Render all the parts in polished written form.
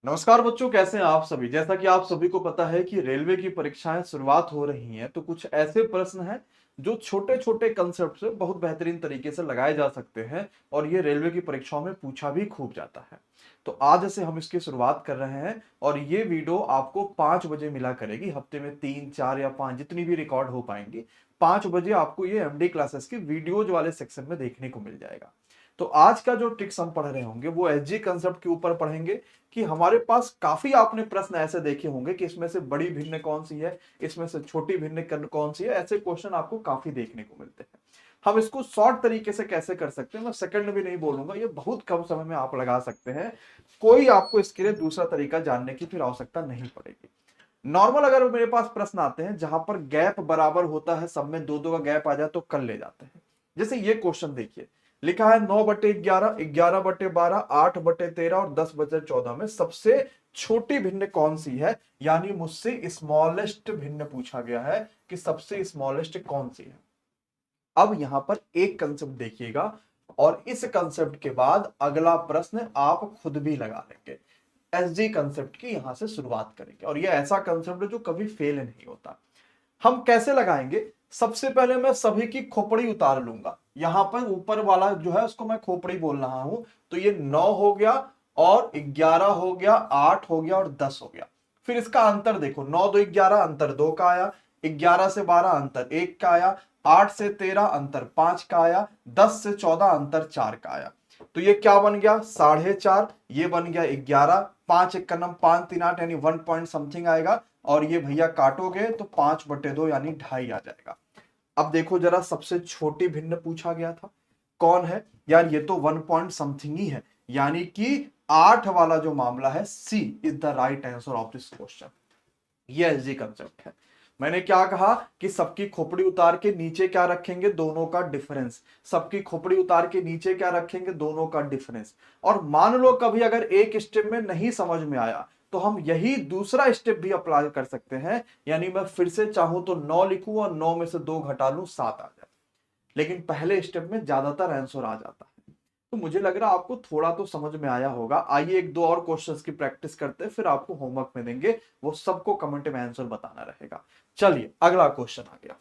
नमस्कार बच्चों, कैसे हैं आप सभी। जैसा कि आप सभी को पता है कि रेलवे की परीक्षाएं शुरुआत हो रही हैं, तो कुछ ऐसे प्रश्न हैं जो छोटे छोटे कंसेप्ट से बहुत बेहतरीन तरीके से लगाए जा सकते हैं और ये रेलवे की परीक्षाओं में पूछा भी खूब जाता है। तो आज से हम इसकी शुरुआत कर रहे हैं और ये वीडियो आपको 5 बजे मिला करेगी। हफ्ते में 3, 4 या 5 जितनी भी रिकॉर्ड हो पाएंगी, 5 बजे आपको ये एमडी क्लासेस की वीडियोज वाले सेक्शन में देखने को मिल जाएगा। तो आज का जो ट्रिक्स हम पढ़ रहे होंगे वो एसजी कंसेप्ट के ऊपर पढ़ेंगे कि हमारे पास काफी आपने प्रश्न ऐसे देखे होंगे कि इसमें से बड़ी भिन्न कौन सी है, इसमें से छोटी भिन्न कौन सी है। ऐसे क्वेश्चन आपको काफी देखने को मिलते हैं। हम इसको शॉर्ट तरीके से कैसे कर सकते हैं, मैं सेकंड भी नहीं बोलूंगा, ये बहुत कम समय में आप लगा सकते हैं। कोई आपको इसके लिए दूसरा तरीका जानने की फिर आवश्यकता नहीं पड़ेगी। नॉर्मल अगर मेरे पास प्रश्न आते हैं जहां पर गैप बराबर होता है, सब में दो दो का गैप आ जाए तो कर ले जाते हैं। जैसे ये क्वेश्चन देखिए, लिखा है 9/11, 11/12, 8/13 और 10/14 में सबसे छोटी भिन्न कौन सी है। यानी मुझसे स्मॉलेस्ट भिन्न पूछा गया है कि सबसे स्मॉलेस्ट कौन सी है। अब यहां पर एक कंसेप्ट देखिएगा और इस कंसेप्ट के बाद अगला प्रश्न आप खुद भी लगा लेंगे। एसजी कंसेप्ट की यहां से शुरुआत करेंगे और ये ऐसा कंसेप्ट है जो कभी फेल नहीं होता। हम कैसे लगाएंगे? सबसे पहले मैं सभी की खोपड़ी उतार लूंगा। यहां पर ऊपर वाला जो है उसको मैं खोपड़ी बोल रहा हूं। तो ये 9 हो गया और 11 हो गया, 8 हो गया और 10 हो गया। फिर इसका अंतर देखो, 9 2 11 अंतर 2 का आया, 11 से 12 अंतर 1 का आया, 8 से 13 अंतर 5 का आया, 10 से 14 अंतर 4 का आया। तो ये क्या बन गया? 4.5। ये बन गया 11। 5 1 का नम 5 3 8 यानी 1 पॉइंट समथिंग आएगा। और ये भैया काटोगे तो 5/2 यानी 2.5 आ जाएगा। अब देखो जरा, सबसे छोटी भिन्न पूछा गया था, कौन है यार? ये तो 1 पॉइंट समथिंग ही है। यानी कि 8 वाला जो मामला है, C is the right answer of this question. ये एसजी कंसेप्ट है। मैंने क्या कहा कि सबकी खोपड़ी उतार के नीचे क्या रखेंगे? दोनों का डिफरेंस। सबकी खोपड़ी उतार के नीचे क्या रखेंगे? दोनों का डिफरेंस। और मान लो कभी अगर एक स्टेप में नहीं समझ में आया तो हम यही दूसरा स्टेप भी अप्लाई कर सकते हैं। यानी मैं फिर से चाहूं तो 9 लिखूं और 9 में से 2 घटा लूं, 7 आ जाए। लेकिन पहले स्टेप में ज्यादातर आंसर आ जाता है। तो मुझे लग रहा है आपको थोड़ा तो समझ में आया होगा। आइए एक दो और क्वेश्चंस की प्रैक्टिस करते हैं, फिर आपको होमवर्क में देंगे, वो सबको कमेंट में आंसर बताना रहेगा। चलिए अगला क्वेश्चन आ गया।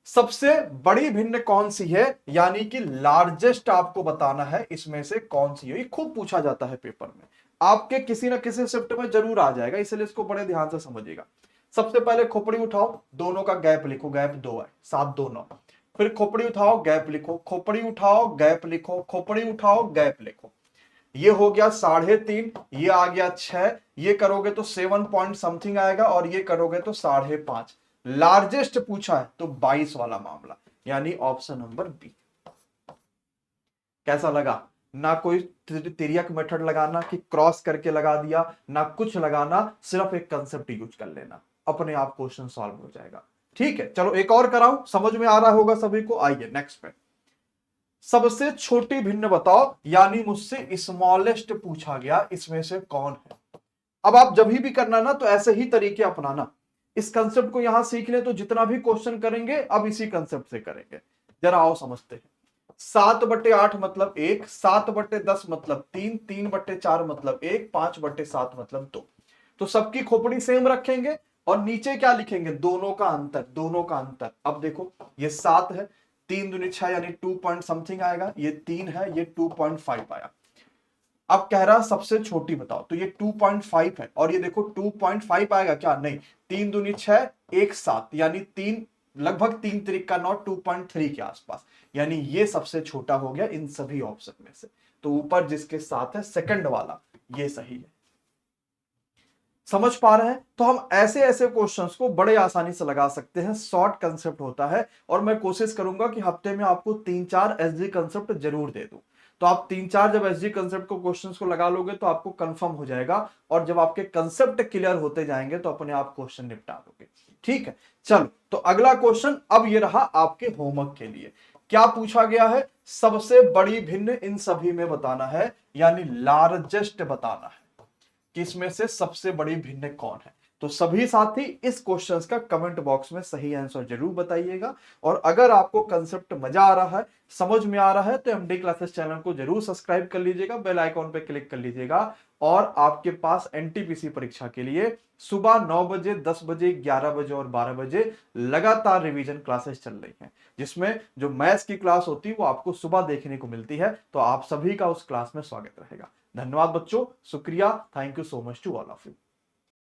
सबसे बड़ी भिन्न कौन सी है, यानी कि लार्जेस्ट आपको बताना है इसमें से कौन सी है। ये खूब पूछा जाता है पेपर में, आपके किसी ना किसी शिफ्ट में जरूर आ जाएगा, इसलिए इसको बड़े ध्यान से समझिएगा। सबसे पहले खोपड़ी उठाओ, दोनों का गैप लिखो, गैप 2 है, 7 2 9। फिर खोपड़ी उठाओ, गैप लिखो, खोपड़ी उठाओ, गैप लिखो, खोपड़ी उठाओ, गैप लिखो। ये हो गया 3.5, ये आ गया 6। ये करोगे तो 7 पॉइंट समथिंग आएगा और ये करोगे तो 5.5। लार्जेस्ट पूछा है तो 22 वाला मामला, यानी ऑप्शन नंबर बी। कैसा लगा? ना कोई तिर्यक मेथड लगाना कि क्रॉस करके लगा दिया, ना कुछ लगाना, सिर्फ एक कंसेप्ट यूज कर लेना, अपने आप क्वेश्चन सॉल्व हो जाएगा। ठीक है, चलो एक और कराऊं, समझ में आ रहा होगा सभी को। आइए नेक्स्ट पे। सबसे छोटी भिन्न बताओ, यानी मुझसे स्मॉलेस्ट पूछा गया, इसमें से कौन है। अब आप जब भी करना ना तो ऐसे ही तरीके अपनाना। इस कंसेप्ट को यहां सीख ले तो जितना भी क्वेश्चन करेंगे अब इसी कंसेप्ट से करेंगे। जरा आओ समझते हैं। 7/8 मतलब 1, 7/10 मतलब 3, 3/4 मतलब 1, 5/7 मतलब 2। तो सबकी खोपड़ी सेम रखेंगे और नीचे क्या लिखेंगे? दोनों का अंतर, दोनों का अंतर। अब देखो ये 7 है, 3 दूनी 6 यानी 2 पॉइंट समथिंग आएगा। ये 3 है, ये 2.5 आया। अब कह रहा सबसे छोटी बताओ, तो ये 2.5 है और ये देखो 2.5 आएगा क्या? नहीं, 3 दूनी 6, 1 7 यानी 3, लगभग 3 तिरिक का 9, 2.3 के आसपास। यानी ये सबसे छोटा हो गया इन सभी ऑप्शन में से। तो ऊपर जिसके साथ है सेकंड वाला, ये सही है। समझ पा रहे हैं? तो हम ऐसे ऐसे क्वेश्चंस को बड़े आसानी से लगा सकते हैं। शॉर्ट कंसेप्ट होता है और मैं कोशिश करूंगा कि हफ्ते में आपको 3 4 एसजी कंसेप्ट जरूर दे दूं। तो आप 3 4 जब एसजी कंसेप्ट को क्वेश्चंस को लगा लोगे तो आपको कंफर्म हो जाएगा और जब आपके कंसेप्ट क्लियर होते जाएंगे तो अपने आप क्वेश्चन निपटा दोगे। ठीक है, चलो तो अगला क्वेश्चन अब ये रहा आपके होमवर्क के लिए। क्या पूछा गया है? सबसे बड़ी भिन्न इन सभी में बताना है, यानी लार्जेस्ट बताना है कि इसमें से सबसे बड़ी भिन्न कौन है। तो सभी साथी इस क्वेश्चंस का कमेंट बॉक्स में सही आंसर जरूर बताइएगा। और अगर आपको कंसेप्ट मजा आ रहा है, समझ में आ रहा है, तो एमडी क्लासेस चैनल को जरूर सब्सक्राइब कर लीजिएगा, बेल आइकॉन पे क्लिक कर लीजिएगा। और आपके पास एनटीपीसी परीक्षा के लिए सुबह 9 बजे, 10 बजे, 11 बजे और 12 बजे लगातार रिवीजन क्लासेस चल रही हैं, जिसमें जो मैथ्स की क्लास होती है वो आपको सुबह देखने को मिलती है। तो आप सभी का उस क्लास में स्वागत रहेगा। धन्यवाद बच्चों, शुक्रिया, thank you so much to all of you.